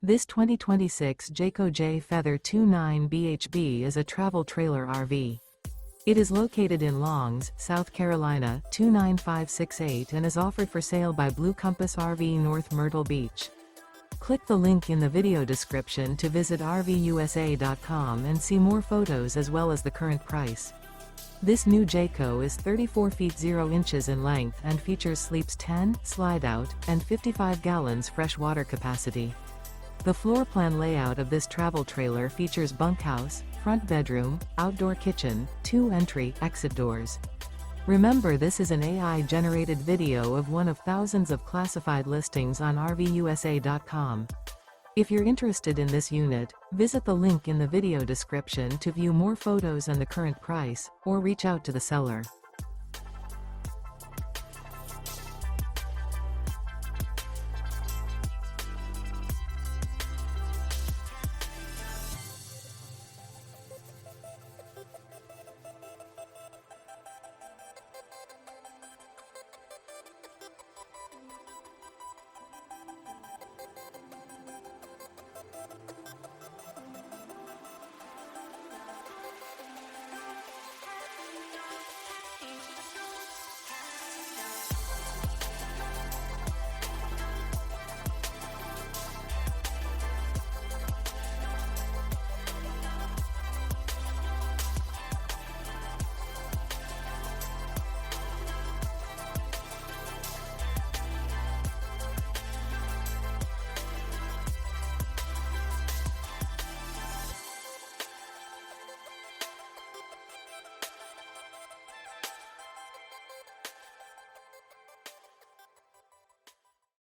This 2026 Jayco Jay Feather 29 BHB is a travel trailer RV. It is located in Longs, South Carolina 29568 and is offered for sale by Blue Compass RV North Myrtle Beach. Click the link in the video description to visit RVUSA.com and see more photos as well as the current price. This new Jayco is 34 feet 0 inches in length and features sleeps 10, slide-out, and 55 gallons fresh water capacity. The floor plan layout of this travel trailer features bunkhouse, front bedroom, outdoor kitchen, 2 entry/exit doors. Remember, this is an AI-generated video of one of thousands of classified listings on RVUSA.com. If you're interested in this unit, visit the link in the video description to view more photos and the current price, or reach out to the seller.